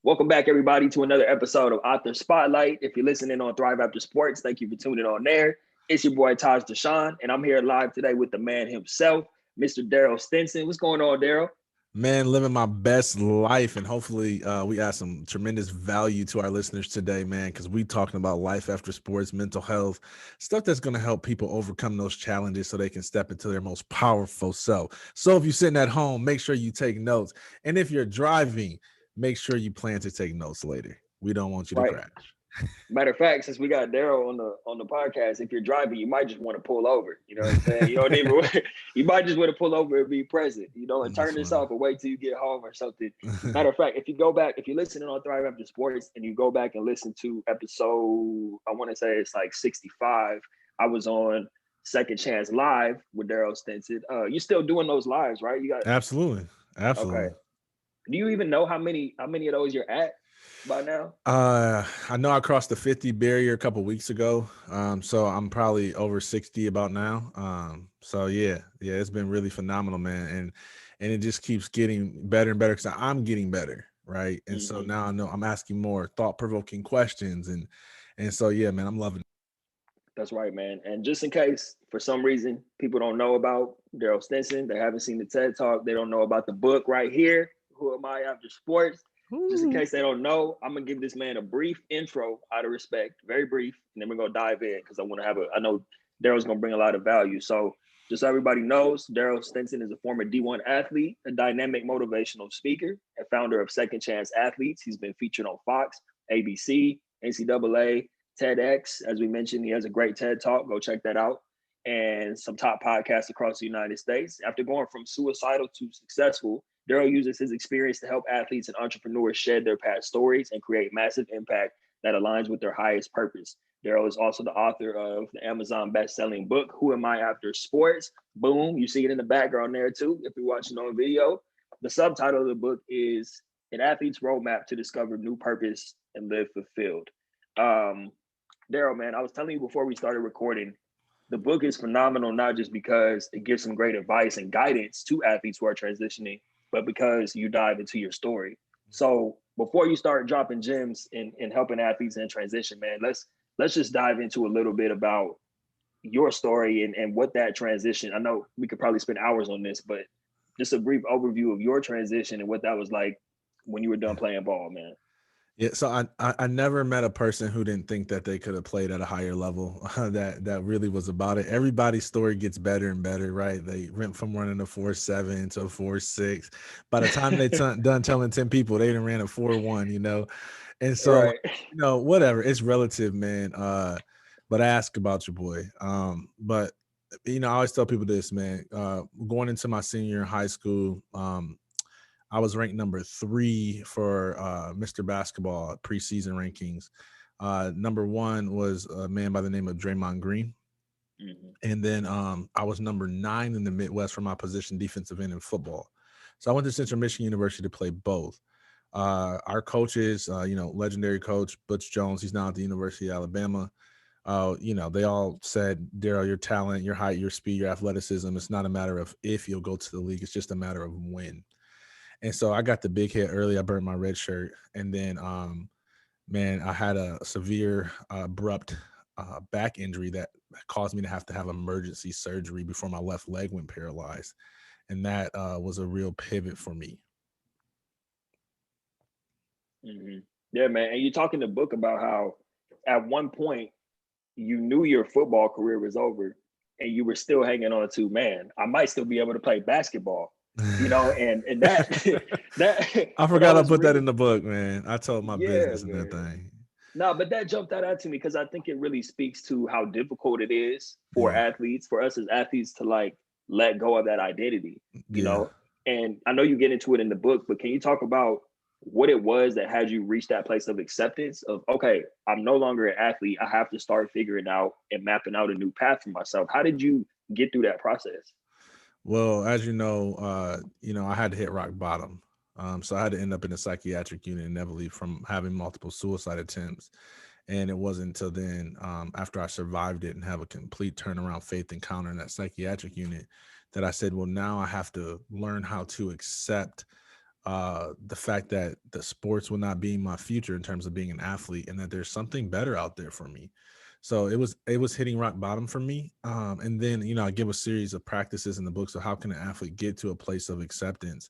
Welcome back, everybody, to another episode of Author Spotlight. If you're listening on Thrive After Sports, thank you for tuning on there. It's your boy, Dashaun, and I'm here live today with the man himself, Mr. Darryll Stinson. What's going on, Darryll? Man, living my best life, and hopefully we add some tremendous value to our listeners today, man, because we talking about life after sports, mental health, stuff that's going to help people overcome those challenges so they can step into their most powerful self. So if you're sitting at home, make sure you take notes. And if you're driving, make sure you plan to take notes later. We don't want you to crash. Matter of fact, since we got Darryll on the podcast, if you're driving, you might just want to pull over. You know what I'm saying? You don't even. You might just want to pull over and be present. You know, and turn this off and wait till you get home or something. Matter of fact, if you go back, if you're listening on Thrive After Sports and you go back and listen to episode, I want to say it's like 65. I was on Second Chance Live with Darryll Stinson. You still doing those lives, right? You got Absolutely. Okay. Do you even know how many of those you're at by now? I know I crossed the 50 barrier a couple of weeks ago. So I'm probably over 60 about now. So yeah, it's been really phenomenal, man. And it just keeps getting better and better because I'm getting better. Right. And so now I know I'm asking more thought-provoking questions. And so, yeah, man, I'm loving it. That's right, man. And just in case, for some reason, people don't know about Darryll Stinson, they haven't seen the TED Talk, they don't know about the book right here, Who Am I After Sports? Just in case they don't know, I'm gonna give this man a brief intro out of respect, very brief, and then we're gonna dive in because I know Darryll's gonna bring a lot of value. So just so everybody knows, Darryll Stinson is a former D1 athlete, a dynamic motivational speaker, and founder of Second Chance Athletes. He's been featured on Fox, ABC, NCAA, TEDx. As we mentioned, he has a great TED Talk. Go check that out. And some top podcasts across the United States. After going from suicidal to successful, Darryll uses his experience to help athletes and entrepreneurs shed their past stories and create massive impact that aligns with their highest purpose. Darryll is also the author of the Amazon best-selling book, Who Am I After Sports? Boom, you see it in the background there too, if you're watching on video. The subtitle of the book is An Athlete's Roadmap to Discover New Purpose and Live Fulfilled. Darryll, man, I was telling you before we started recording, the book is phenomenal, not just because it gives some great advice and guidance to athletes who are transitioning, but because you dive into your story. So before you start dropping gems in helping athletes in transition, man, let's just dive into a little bit about your story and what that transition. I know we could probably spend hours on this, but just a brief overview of your transition and what that was like when you were done playing ball, man. Yeah, so I never met a person who didn't think that they could have played at a higher level. That really was about it. Everybody's story gets better and better, right? They went from running a 4.7 to a 4.6. By the time they done telling 10 people, they done ran a 4.1, you know? And so, Right. you know, whatever, it's relative, man. But I ask about your boy. But, you know, I always tell people this, man, going into my senior year in high school, I was ranked number 3 for Mr. Basketball preseason rankings. Number 1 was a man by the name of Draymond Green. And then I was number 9 in the Midwest for my position, defensive end in football. So I went to Central Michigan University to play both. Our coaches, you know, legendary coach Butch Jones, he's now at the University of Alabama. You know, they all said, Darryll, your talent, your height, your speed, your athleticism, it's not a matter of if you'll go to the league, it's just a matter of when. And so I got the big hit early. I burned my red shirt. And then, man, I had a severe abrupt back injury that caused me to have emergency surgery before my left leg went paralyzed. And that was a real pivot for me. Yeah, man. And you talk in the book about how at one point you knew your football career was over and you were still hanging on to, man, I might still be able to play basketball. You know, and that that I forgot I put that in the book, man. I told my business in that thing. No, but that jumped out to me because I think it really speaks to how difficult it is for athletes, for us as athletes, to like let go of that identity, you know. And I know you get into it in the book, but can you talk about what it was that had you reach that place of acceptance of, okay, I'm no longer an athlete, I have to start figuring out and mapping out a new path for myself? How did you get through that process? Well, as you know, I had to hit rock bottom. So I had to end up in a psychiatric unit inevitably from having multiple suicide attempts. And it wasn't until then, after I survived it and have a complete turnaround faith encounter in that psychiatric unit, that I said, well, now I have to learn how to accept the fact that the sports will not be my future in terms of being an athlete, and that there's something better out there for me. So it was hitting rock bottom for me. And then, I give a series of practices in the book. So how can an athlete get to a place of acceptance?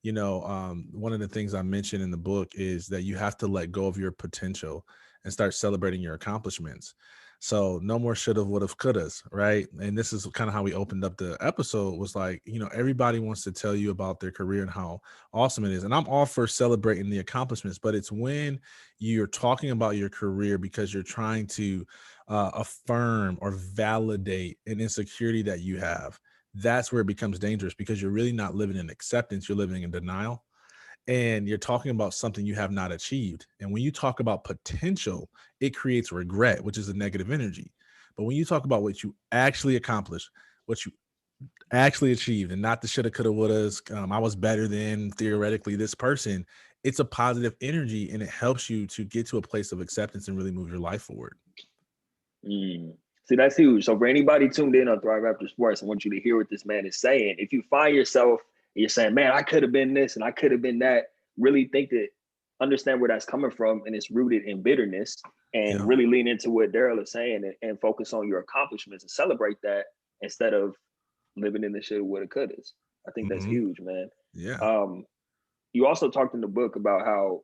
One of the things I mentioned in the book is that you have to let go of your potential and start celebrating your accomplishments. So no more should have, would have, could have, right? And this is kind of how we opened up the episode, was like, everybody wants to tell you about their career and how awesome it is. And I'm all for celebrating the accomplishments, but it's when you're talking about your career because you're trying to affirm or validate an insecurity that you have. That's where it becomes dangerous, because you're really not living in acceptance. You're living in denial, and you're talking about something you have not achieved. And when you talk about potential, it creates regret, which is a negative energy. But when you talk about what you actually accomplished, what you actually achieved, and not the shoulda, coulda, wouldas, I was better than theoretically this person, it's a positive energy, and it helps you to get to a place of acceptance and really move your life forward. See, that's huge. So for anybody tuned in on Thrive After Sports, I want you to hear what this man is saying. If you find yourself, you're saying, man, I could have been this and I could have been that, really understand where that's coming from, and it's rooted in bitterness, and really lean into what Darryll is saying, and focus on your accomplishments and celebrate that instead of living in the shoulda, woulda, couldas. I think that's huge, man. Yeah. You also talked in the book about how,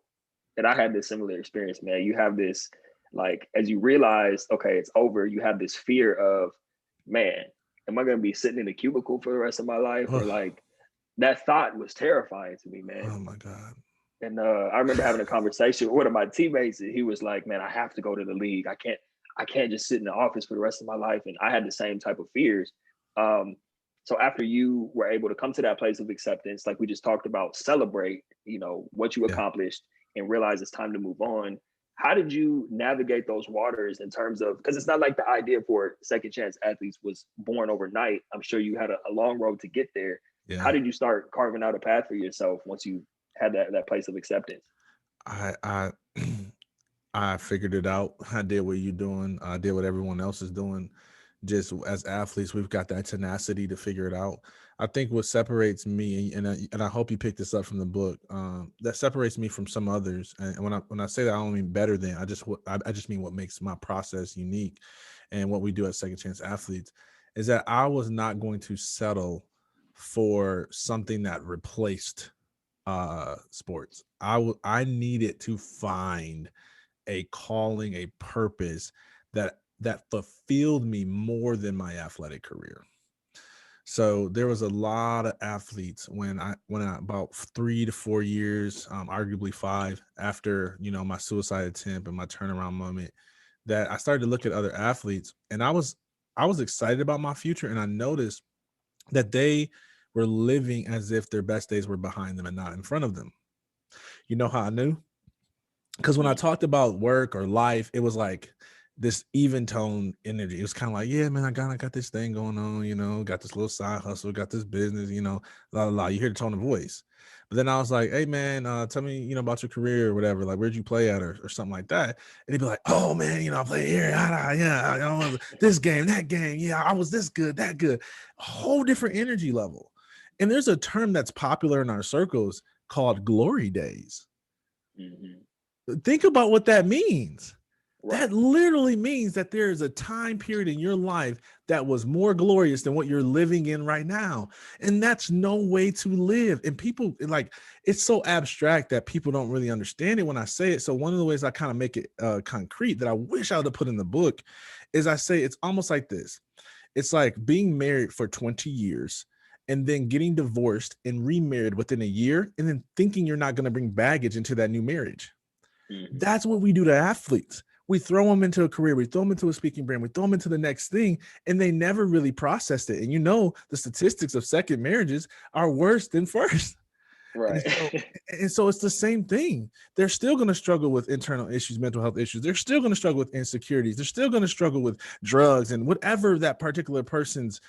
and I had this similar experience, man. You have this, like, as you realize, okay, it's over, you have this fear of, man, am I going to be sitting in a cubicle for the rest of my life? Or like, that thought was terrifying to me, man. Oh my God. And I remember having a conversation with one of my teammates, and he was like, man, I have to go to the league. I can't just sit in the office for the rest of my life. And I had the same type of fears. So after you were able to come to that place of acceptance, like we just talked about, celebrate, what you accomplished, and realize it's time to move on. How did you navigate those waters in terms of, because it's not like the idea for second chance athletes was born overnight. I'm sure you had a long road to get there. Yeah. How did you start carving out a path for yourself once you had that place of acceptance? I I figured it out. I did what you're doing. I did what everyone else is doing. Just as athletes, we've got that tenacity to figure it out. I think what separates me, and I hope you picked this up from the book, that separates me from some others. And when I say that, I don't mean better than. I just mean what makes my process unique, and what we do at Second Chance Athletes is that I was not going to settle for something that replaced sports. I needed to find a calling, a purpose that fulfilled me more than my athletic career. So there was a lot of athletes when I about 3 to 4 years, arguably 5, after my suicide attempt and my turnaround moment, that I started to look at other athletes, and I was excited about my future, and I noticed that they were living as if their best days were behind them and not in front of them. You know how I knew? Because when I talked about work or life, it was like this even tone energy. It was kind of like, yeah, man, I got this thing going on, got this little side hustle, got this business, la, la, la. You hear the tone of voice. But then I was like, hey, man, tell me, about your career or whatever. Like, where'd you play at or something like that? And he'd be like, oh, man, I play here. Yeah, this game, that game. Yeah, I was this good, that good. A whole different energy level. And there's a term that's popular in our circles called glory days. Think about what that means. Right. That literally means that there is a time period in your life that was more glorious than what you're living in right now. And that's no way to live. And people, like, it's so abstract that people don't really understand it when I say it. So one of the ways I kind of make it concrete, that I wish I would have put in the book, is I say it's almost like this. It's like being married for 20 years and then getting divorced and remarried within a year, and then thinking you're not going to bring baggage into that new marriage. That's what we do to athletes. We throw them into a career, we throw them into a speaking brand, we throw them into the next thing, and they never really processed it. And the statistics of second marriages are worse than first. Right. And so it's the same thing. They're still going to struggle with internal issues, mental health issues. They're still going to struggle with insecurities. They're still going to struggle with drugs and whatever that particular person's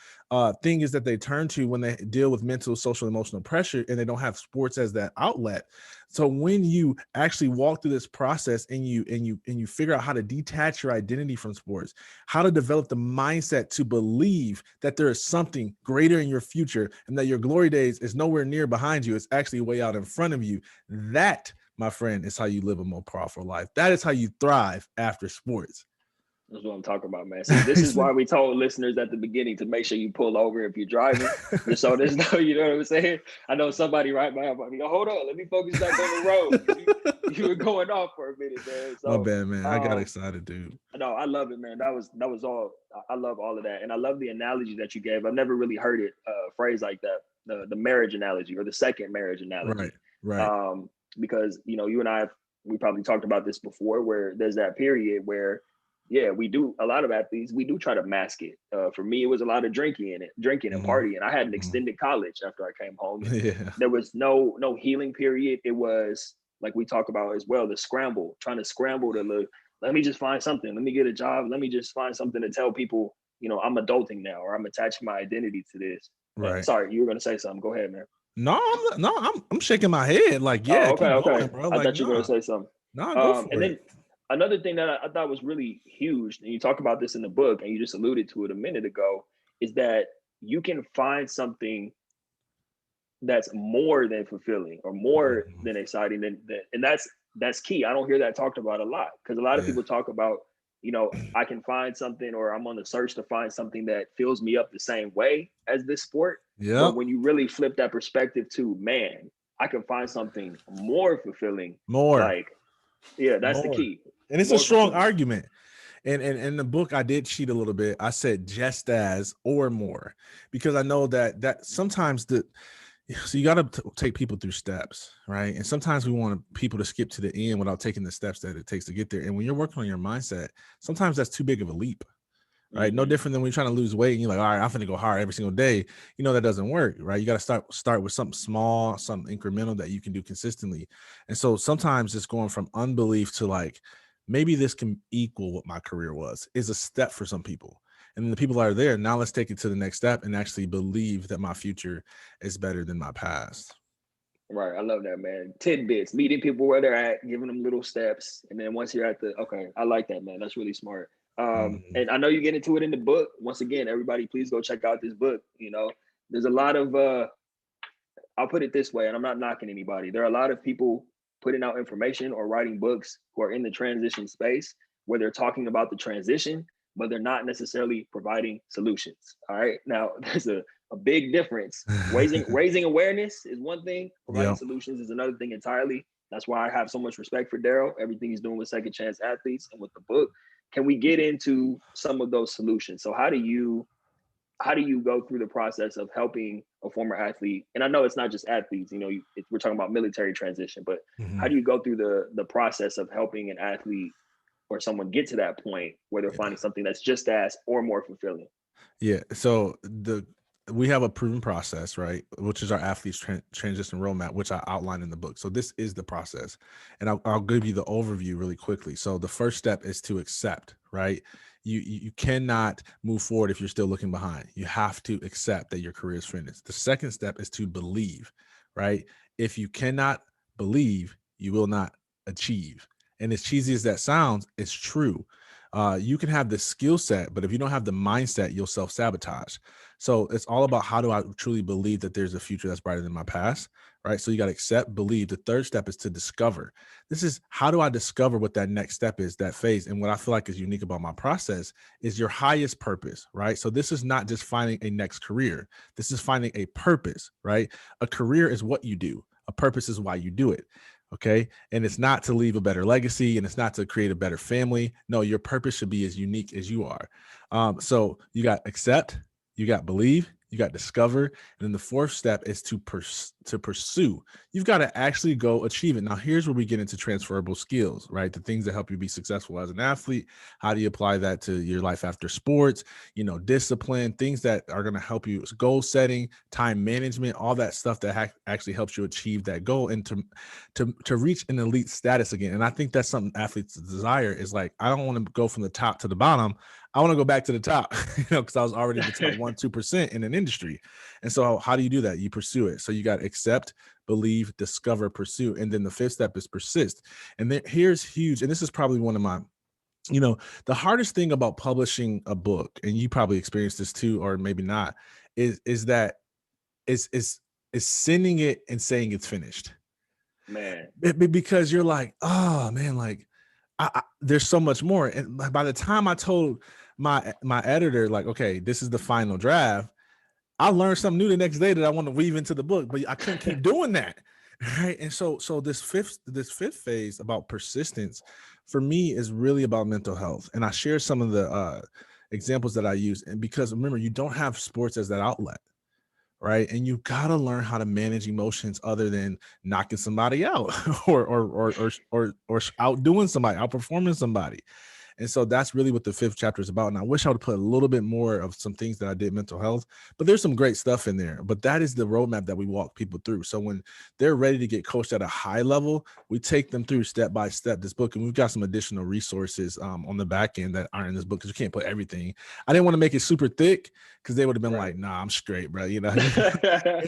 thing is that they turn to when they deal with mental, social, emotional pressure, and they don't have sports as that outlet. So when you actually walk through this process and you figure out how to detach your identity from sports, how to develop the mindset to believe that there is something greater in your future and that your glory days is nowhere near behind you, it's actually way out in front of you. That, my friend, is how you live a more powerful life. That is how you thrive after sports. That's what I'm talking about, man. See, this is why we told listeners at the beginning to make sure you pull over if you're driving, just so there's no, you know what I'm saying? I know somebody right behind me go, hold on, let me focus back on the road. You were going off for a minute, man. So, my bad, man. I got excited, dude. No, I love it, man. That was all. I love all of that, and I love the analogy that you gave. I've never really heard it phrased like that. The marriage analogy or the second marriage analogy. Right. Because you and I, we probably talked about this before, where there's that period where, yeah, we do, a lot of athletes, we do try to mask it. For me, it was a lot of drinking and partying. I had an extended college after I came home. There was no healing period. It was like we talk about as well, the scramble, trying to scramble to look. Let me just find something. Let me get a job. Let me just find something to tell people, I'm adulting now, or I'm attaching my identity to this. Right. Sorry, you were going to say something. Go ahead, man. No, I'm shaking my head. Like, yeah, okay. Going, bro. I thought you were going to say something. No, go for and it. Then another thing that I thought was really huge, and you talk about this in the book, and you just alluded to it a minute ago, is that you can find something that's more than fulfilling or more than exciting than and that's key. I don't hear that talked about a lot, because a lot of people talk about, I can find something, or I'm on the search to find something that fills me up the same way as this sport. But when you really flip that perspective to, man, I can find something more fulfilling. Like, yeah, that's the key. And it's a strong argument. And in the book, I did cheat a little bit. I said just as or more, because I know that sometimes so you got to take people through steps, right? And sometimes we want people to skip to the end without taking the steps that it takes to get there. And when you're working on your mindset, sometimes that's too big of a leap, right? Mm-hmm. No different than when you're trying to lose weight and you're like, all right, I'm going to go hard every single day. That doesn't work, right? You got to start with something small, something incremental that you can do consistently. And so sometimes it's going from unbelief to like, maybe this can equal what my career was, is a step for some people. And the people that are there, now let's take it to the next step and actually believe that my future is better than my past. Right. I love that, man. Tidbits, meeting people where they're at, giving them little steps. And then once you're at okay, I like that, man. That's really smart. And I know you get into it in the book. Once again, everybody, please go check out this book. There's a lot of, I'll put it this way, and I'm not knocking anybody. There are a lot of people putting out information or writing books who are in the transition space, where they're talking about the transition, but they're not necessarily providing solutions. All right. Now, there's a big difference. Raising awareness is one thing. Providing solutions is another thing entirely. That's why I have so much respect for Darryll, everything he's doing with Second Chance Athletes and with the book. Can we get into some of those solutions? So how do you go through the process of helping a former athlete? And I know it's not just athletes, we're talking about military transition, but how do you go through the process of helping an athlete or someone get to that point where they're finding something that's just as or more fulfilling? Yeah. So we have a proven process, right? Which is our athletes transition roadmap, which I outlined in the book. So this is the process, and I'll give you the overview really quickly. So the first step is to accept, right? You cannot move forward if you're still looking behind. You have to accept that your career is finished. The second step is to believe, right? If you cannot believe, you will not achieve. And as cheesy as that sounds, it's true. You can have the skill set, but if you don't have the mindset, you'll self-sabotage. So it's all about, how do I truly believe that there's a future that's brighter than my past, right? So you got to accept, believe. The third step is to discover. This is, how do I discover what that next step is, that phase? And what I feel like is unique about my process is your highest purpose, right? So this is not just finding a next career. This is finding a purpose, right? A career is what you do. A purpose is why you do it. Okay. And it's not to leave a better legacy, and it's not to create a better family. No, your purpose should be as unique as you are. So you got accept, you got believe, you got discover. And then the fourth step is to pursue. You've got to actually go achieve it. Now, here's where we get into transferable skills, right? The things that help you be successful as an athlete. How do you apply that to your life after sports? Discipline, things that are going to help you, goal setting, time management, all that stuff that actually helps you achieve that goal and to reach an elite status again. And I think that's something athletes desire, is like, I don't want to go from the top to the bottom. I want to go back to the top, because I was already in the top 1-2% in an industry. And so how do you do that? You pursue it. So you got accept, believe, discover, pursue. And then the fifth step is persist. And then here's huge. And this is probably one of my, the hardest thing about publishing a book, and you probably experienced this too, or maybe not, is that is sending it and saying it's finished. Man, Because you're like, oh man, like there's so much more. And by the time I told my editor, like, okay, this is the final draft, I learned something new the next day that I want to weave into the book, but I couldn't keep doing that. Right. And so this fifth phase about persistence for me is really about mental health. And I share some of the examples that I use. And because remember, you don't have sports as that outlet. Right. And you got to learn how to manage emotions other than knocking somebody out or outdoing somebody, outperforming somebody. And so that's really what the fifth chapter is about. And I wish I would put a little bit more of some things that I did mental health, but there's some great stuff in there. But that is the roadmap that we walk people through. So when they're ready to get coached at a high level, we take them through step by step this book. And we've got some additional resources on the back end that aren't in this book because you can't put everything. I didn't want to make it super thick because they would have been like, nah, I'm straight, bro.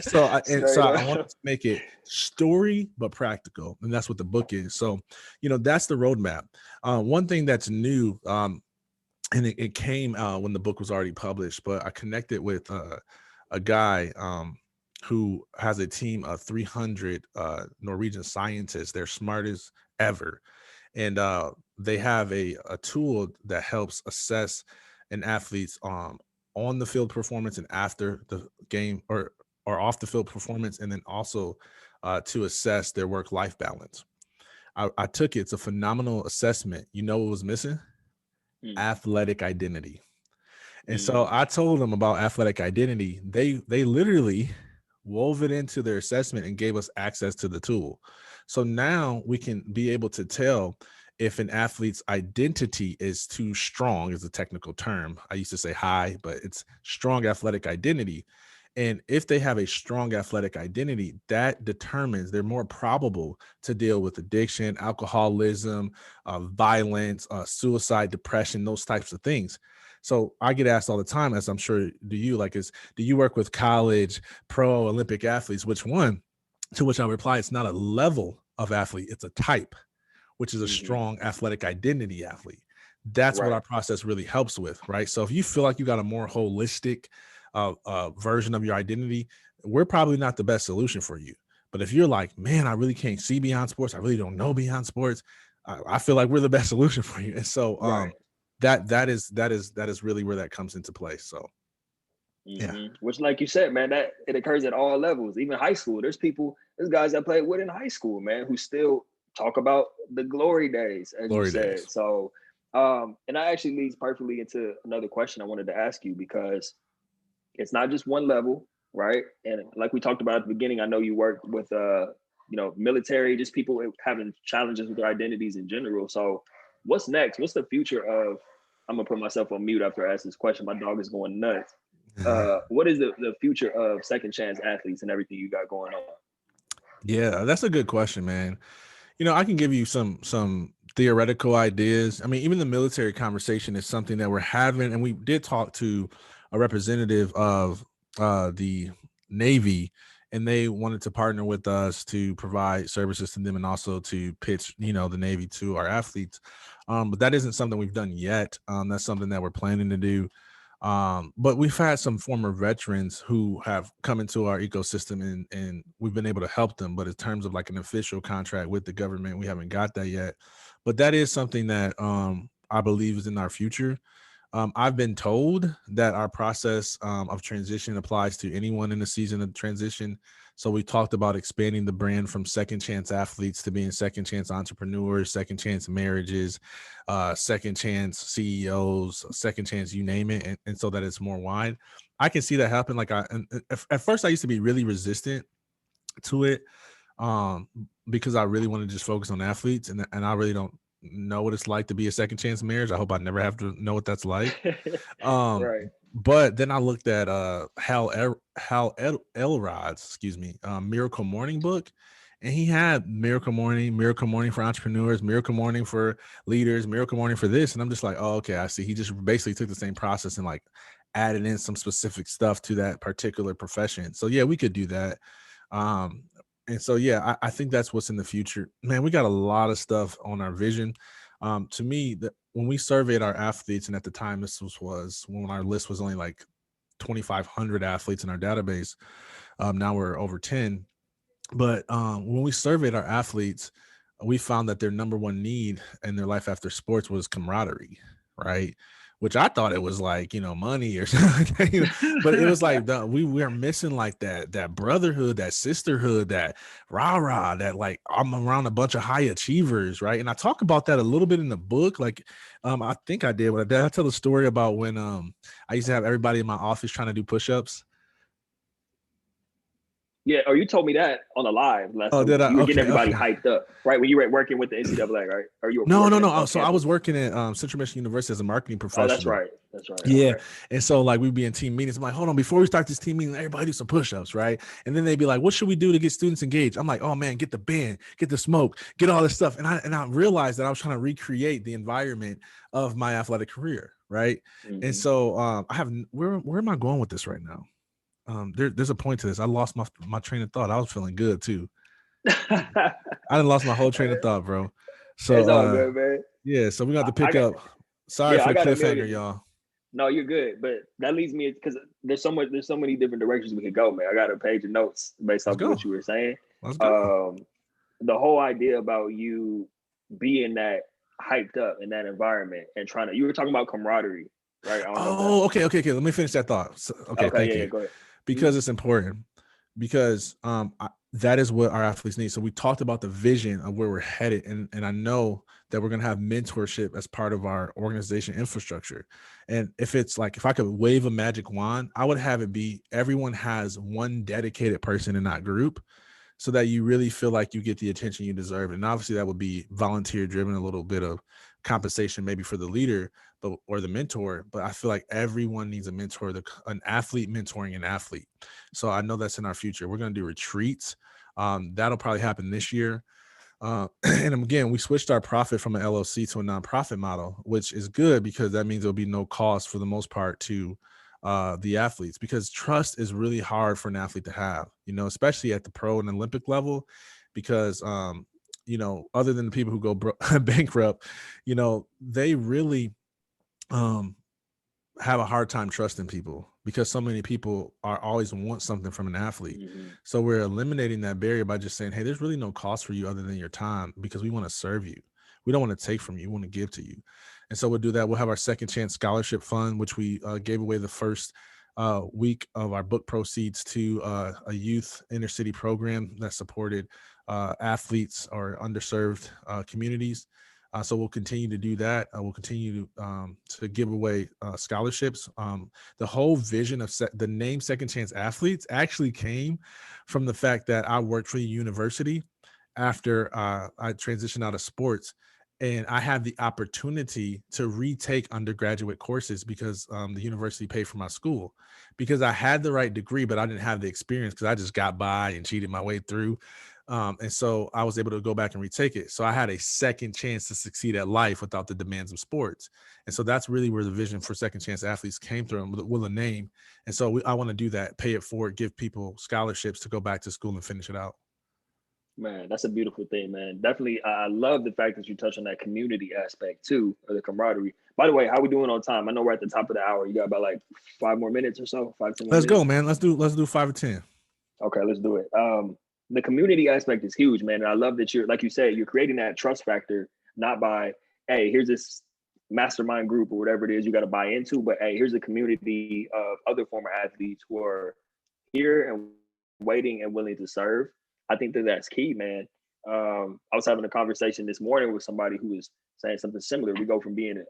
So I wanted to make it story, but practical. And that's what the book is. So, that's the roadmap. One thing that's new, and it came when the book was already published, but I connected with a guy who has a team of 300 Norwegian scientists. They're smartest ever. And they have a tool that helps assess an athlete's on the field performance and after the game or off the field performance, and then also to assess their work-life balance. I took it. It's a phenomenal assessment. You know what was missing? Athletic identity. And so I told them about athletic identity. They literally wove it into their assessment and gave us access to the tool. So now we can be able to tell if an athlete's identity is too strong, is a technical term. I used to say high, but it's strong athletic identity. And if they have a strong athletic identity, that determines they're more probable to deal with addiction, alcoholism, violence, suicide, depression, those types of things. So I get asked all the time, as I'm sure do you, do you work with college, pro, Olympic athletes? Which one? To which I reply, it's not a level of athlete, it's a type, which is a strong athletic identity athlete. That's what our process really helps with, right? So if you feel like you got a more holistic version of your identity, we're probably not the best solution for you. But if you're like, man, I really can't see beyond sports, I really don't know beyond sports, I feel like we're the best solution for you. And so that is really where that comes into play. So which, like you said, man, that it occurs at all levels, even high school. There's guys I played with in high school, man, who still talk about the glory days, as you said. So and that actually leads perfectly into another question I wanted to ask you, because it's not just one level, right? And like we talked about at the beginning, I know you work with military, just people having challenges with their identities in general. So what's next? What's the future of, I'm gonna put myself on mute after I ask this question. My dog is going nuts. What is the future of second chance athletes and everything you got going on? Yeah, that's a good question, man. I can give you some theoretical ideas. I mean, even the military conversation is something that we're having, and we did talk to a representative of the Navy, and they wanted to partner with us to provide services to them and also to pitch, the Navy to our athletes. But that isn't something we've done yet. That's something that we're planning to do. But we've had some former veterans who have come into our ecosystem and we've been able to help them. But in terms of like an official contract with the government, we haven't got that yet. But that is something that I believe is in our future. I've been told that our process of transition applies to anyone in the season of transition. So we talked about expanding the brand from second chance athletes to being second chance entrepreneurs, second chance marriages, second chance CEOs, second chance, you name it. And so that it's more wide. I can see that happen. At first I used to be really resistant to it because I really want to just focus on athletes and I really don't know what it's like to be a second chance marriage. I hope I never have to know what that's like. Right. But then I looked at Hal Elrod's, Miracle Morning book, And he had Miracle Morning for entrepreneurs, Miracle Morning for leaders, Miracle Morning for this. And I'm just like, oh, okay, I see. He just basically took the same process and like added in some specific stuff to that particular profession. So yeah, we could do that. And so, yeah, I think that's what's in the future, man. We got a lot of stuff on our vision. To me, that when we surveyed our athletes, and at the time this was when our list was only like 2,500 athletes in our database. Now we're over 10. But when we surveyed our athletes, we found that their number one need in their life after sports was camaraderie, right? Which I thought it was like, money or something, but it was like we are missing like that brotherhood, that sisterhood, that rah-rah, that like I'm around a bunch of high achievers, right? And I talk about that a little bit in the book. Like, I think I did. Did I tell a story about when I used to have everybody in my office trying to do push-ups? Yeah, or you told me that on the live last time. Did I? You were getting Okay, everybody okay. hyped up, right? When you were working with the NCAA, right? Or you were No. on So I campus? was working at Central Michigan University as a marketing Oh, that's professional. right. That's right. Yeah. Okay. And so like we'd be in team meetings. I'm like, hold on, before we start this team meeting, everybody do some push-ups, right? And then they'd be like, what should we do to get students engaged? I'm like, oh man, get the band, get the smoke, get all this stuff. And I realized that I was trying to recreate the environment of my athletic career, right? Mm-hmm. And so where am I going with this right now? There's a point to this. I lost my train of thought. I was feeling good too. I done lost my whole train of thought, bro. So it's all good, man. yeah, so we got to pick up. Sorry for the cliffhanger, y'all. No, you're good, but that leads me because there's so many different directions we could go, man. I got a page of notes based off of what you were saying. Let's go. The whole idea about you being that hyped up in that environment and you were talking about camaraderie, right? Okay. Let me finish that thought. So, thank you. Go ahead. Because it's important. Because that is what our athletes need. So we talked about the vision of where we're headed, and I know that we're going to have mentorship as part of our organization infrastructure. And if I could wave a magic wand, I would have it be everyone has one dedicated person in that group, so that you really feel like you get the attention you deserve. And obviously that would be volunteer driven, a little bit of compensation maybe for the leader or the mentor, but I feel like everyone needs a mentor, an athlete mentoring an athlete. So I know that's in our future. We're going to do retreats. That'll probably happen this year. And again, we switched our profit from an LLC to a nonprofit model, which is good because that means there'll be no cost for the most part to the athletes, because trust is really hard for an athlete to have, especially at the pro and Olympic level, because, other than the people who go bankrupt, they really have a hard time trusting people because so many people always want something from an athlete. Mm-hmm. So we're eliminating that barrier by just saying, hey, there's really no cost for you other than your time, because we want to serve you. We don't want to take from you. We want to give to you. And so we'll do that. We'll have our Second Chance Scholarship Fund, which we gave away the first week of our book proceeds to a youth inner city program that supported athletes or underserved communities. So we'll continue to do that. We'll continue to give away scholarships. The whole vision of the name Second Chance Athletes actually came from the fact that I worked for the university after I transitioned out of sports. And I had the opportunity to retake undergraduate courses because the university paid for my school, because I had the right degree, but I didn't have the experience because I just got by and cheated my way through. And so I was able to go back and retake it. So I had a second chance to succeed at life without the demands of sports. And so that's really where the vision for Second Chance Athletes came from, with a name. And so I want to do that, pay it forward, give people scholarships to go back to school and finish it out. Man, that's a beautiful thing, man. Definitely. I love the fact that you touch on that community aspect too, or the camaraderie. By the way, how we doing on time? I know we're at the top of the hour. You got about like 5 more minutes or so, 5, 10 more Let's minutes. go, man. Let's do 5 or 10. Okay, let's do it. The community aspect is huge, man. And I love that like you said, you're creating that trust factor, not by, hey, here's this mastermind group or whatever it is you got to buy into, but hey, here's a community of other former athletes who are here and waiting and willing to serve. I think that's key, man. I was having a conversation this morning with somebody who was saying something similar. We go from being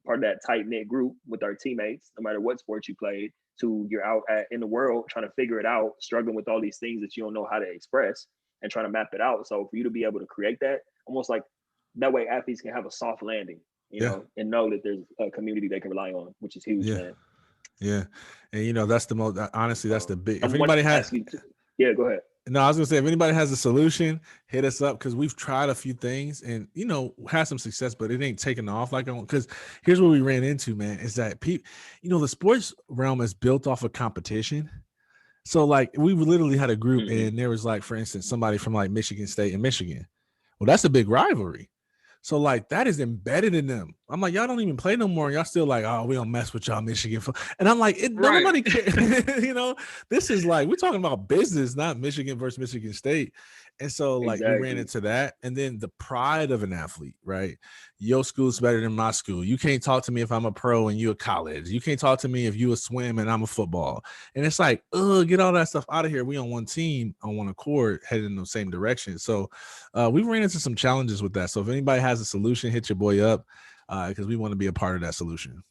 part of that tight-knit group with our teammates, no matter what sport you played, to you're out in the world trying to figure it out, struggling with all these things that you don't know how to express and trying to map it out. So for you to be able to create that, almost like that way athletes can have a soft landing, you know, and know that there's a community they can rely on, which is huge, man. Yeah. And that's the most, honestly, that's the big, if anybody has, yeah, go ahead. No, I was gonna say, if anybody has a solution, hit us up, because we've tried a few things and had some success, but it ain't taking off like I want. Because here's what we ran into, man, is that people, the sports realm is built off of competition. So like we literally had a group, and there was like, for instance, somebody from like Michigan State and Michigan. Well, that's a big rivalry. So like that is embedded in them. I'm like, y'all don't even play no more. And y'all still like, oh, we don't mess with y'all Michigan. And I'm like, nobody cares. This is like, we're talking about business, not Michigan versus Michigan State. And so like we ran into that. And then the pride of an athlete, right? Your school's better than my school. You can't talk to me if I'm a pro and you a college. You can't talk to me if you a swim and I'm a football. And it's like, get all that stuff out of here. We on one team, on one accord, heading in the same direction. So we ran into some challenges with that. So if anybody has a solution, hit your boy up, because we want to be a part of that solution.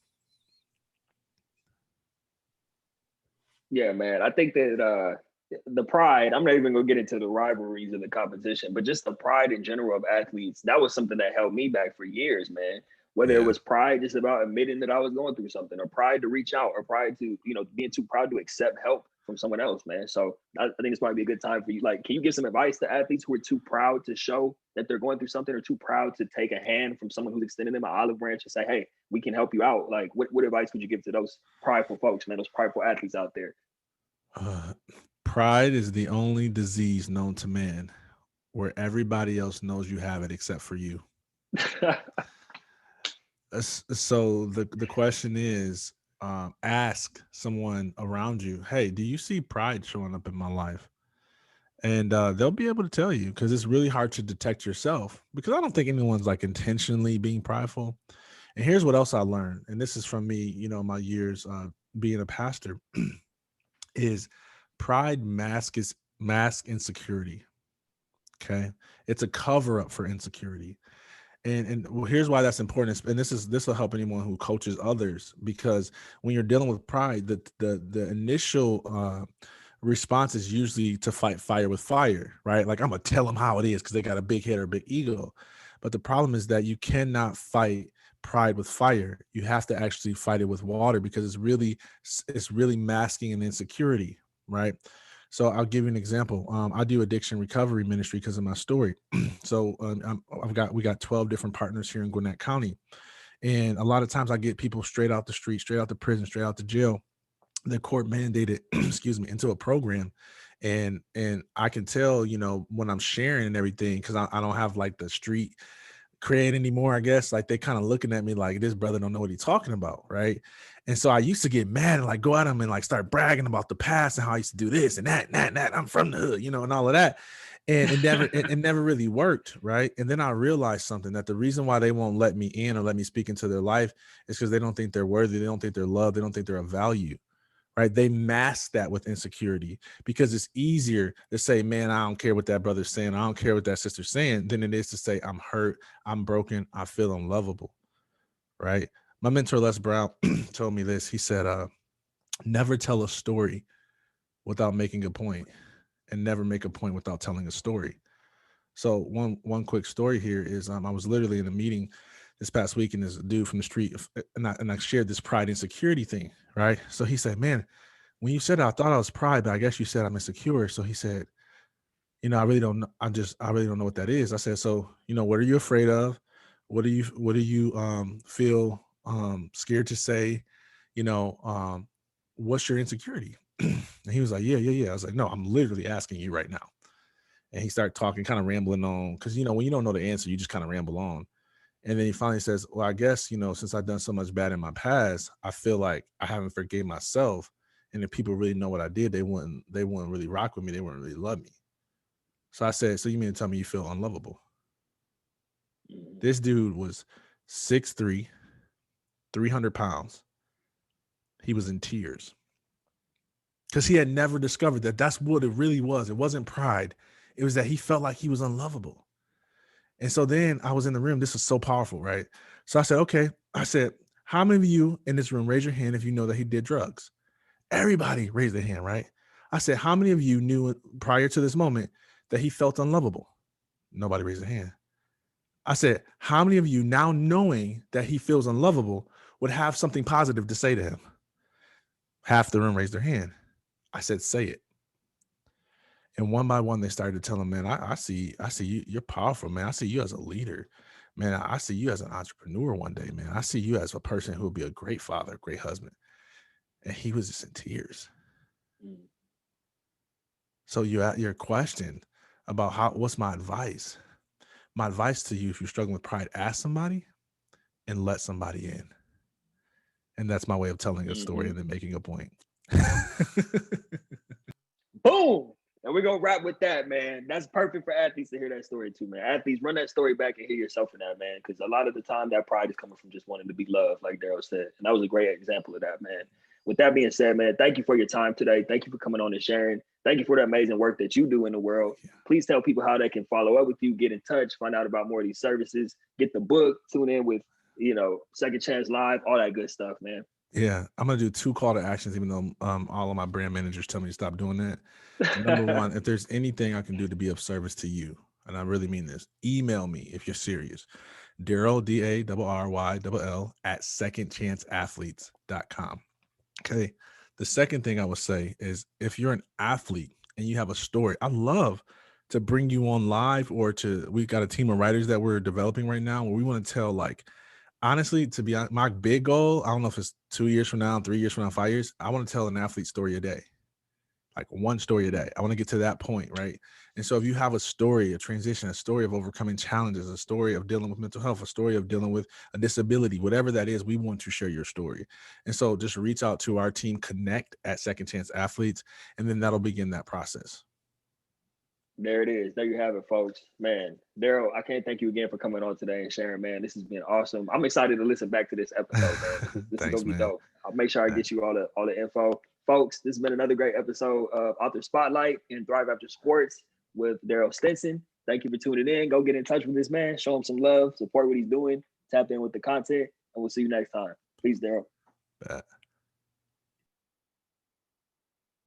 Yeah, man. I think that the pride, I'm not even going to get into the rivalries and the competition, but just the pride in general of athletes, that was something that held me back for years, man. Whether it was pride just about admitting that I was going through something, or pride to reach out, or pride to, being too proud to accept help from someone else, man. So I think it's probably a good time for you. Like, can you give some advice to athletes who are too proud to show that they're going through something, or too proud to take a hand from someone who's extending them an olive branch and say, hey, we can help you out? Like, what advice would you give to those prideful folks, man, those prideful athletes out there? Pride is the only disease known to man where everybody else knows you have it except for you. So the question is, ask someone around you, hey, do you see pride showing up in my life? And they'll be able to tell you, because it's really hard to detect yourself, because I don't think anyone's like intentionally being prideful. And here's what else I learned, and this is from me, my years being a pastor, is pride mask insecurity. Okay. It's a cover up for insecurity. And well, here's why that's important. And this will help anyone who coaches others, because when you're dealing with pride, the initial response is usually to fight fire with fire, right? Like, I'm gonna tell them how it is because they got a big head or a big ego. But the problem is that you cannot fight pride with fire. You have to actually fight it with water, because it's really masking an insecurity, right? So I'll give you an example. I do addiction recovery ministry because of my story. So we got 12 different partners here in Gwinnett County. And a lot of times I get people straight out the street, straight out the prison, straight out the jail. The court mandated, excuse me, into a program. And I can tell, when I'm sharing and everything, because I don't have like the street cred anymore, I guess. Like, they kind of looking at me like, this brother don't know what he's talking about, right? And so I used to get mad and like go at him and like start bragging about the past and how I used to do this and that and that and that. I'm from the hood, and all of that. And it never really worked, right? And then I realized something, that the reason why they won't let me in or let me speak into their life is because they don't think they're worthy. They don't think they're loved. They don't think they're of value. Right? They mask that with insecurity, because it's easier to say, man, I don't care what that brother's saying, I don't care what that sister's saying, than it is to say, I'm hurt, I'm broken, I feel unlovable. Right? My mentor, Les Brown, told me this. He said, never tell a story without making a point, and never make a point without telling a story. So one quick story here is, I was literally in a meeting this past week, and there's a dude from the street, and I shared this pride insecurity thing, right? So he said, man, when you said it, I thought I was pride, but I guess you said I'm insecure. So he said, I really don't know. I really don't know what that is. I said, so, what are you afraid of? What do you feel scared to say? What's your insecurity? And he was like, yeah. I was like, no, I'm literally asking you right now. And he started talking, kind of rambling on, because, when you don't know the answer, you just kind of ramble on. And then he finally says, well, I guess, since I've done so much bad in my past, I feel like I haven't forgave myself. And if people really know what I did, they wouldn't really rock with me. They wouldn't really love me. So I said, so you mean to tell me you feel unlovable? This dude was 6'3", 300 pounds. He was in tears, because he had never discovered that that's what it really was. It wasn't pride. It was that he felt like he was unlovable. And so then I was in the room. This was so powerful, right? So I said, okay. I said, how many of you in this room, raise your hand if you know that he did drugs? Everybody raised their hand, right? I said, how many of you knew prior to this moment that he felt unlovable? Nobody raised their hand. I said, how many of you, now knowing that he feels unlovable, would have something positive to say to him? Half the room raised their hand. I said, say it. And one by one, they started to tell him, man, I see you. You're powerful, man. I see you as a leader, man. I see you as an entrepreneur one day, man. I see you as a person who will be a great father, a great husband. And he was just in tears. Mm. So your question about what's my advice? My advice to you, if you're struggling with pride, ask somebody and let somebody in. And that's my way of telling a story and then making a point. Boom. And we're gonna wrap with that, man. That's perfect for athletes to hear that story too, man. Athletes, run that story back and hear yourself in that, man. Because a lot of the time that pride is coming from just wanting to be loved, like Darryll said. And that was a great example of that, man. With that being said, man, thank you for your time today. Thank you for coming on and sharing. Thank you for the amazing work that you do in the world. Yeah. Please tell people how they can follow up with you, get in touch, find out about more of these services, get the book, tune in with, Second Chance Live, all that good stuff, man. Yeah, I'm gonna do 2 call to actions, even though all of my brand managers tell me to stop doing that. Number one, if there's anything I can do to be of service to you, and I really mean this, email me if you're serious. Darryll, DARRYLL at secondchanceathletes.com. Okay. The second thing I would say is if you're an athlete and you have a story, I love to bring you on live we got a team of writers that we're developing right now where we want to tell, like, honestly, to be honest, my big goal, I don't know if it's 2 years from now, 3 years from now, 5 years, I want to tell an athlete story a day, like one story a day. I want to get to that point, right? And so if you have a story, a transition, a story of overcoming challenges, a story of dealing with mental health, a story of dealing with a disability, whatever that is, we want to share your story. And so just reach out to our team, connect at Second Chance Athletes, and then that'll begin that process. There it is. There you have it, folks. Man, Darryll, I can't thank you again for coming on today and sharing, man. This has been awesome. I'm excited to listen back to this episode, man. This Thanks, is gonna be man. dope. I'll make sure I get you all the info. Folks, this has been another great episode of Author Spotlight and Thrive After Sports with Darryll Stinson. Thank you for tuning in. Go get in touch with this man, show him some love, support what he's doing, tap in with the content, and we'll see you next time. Peace, Darryll.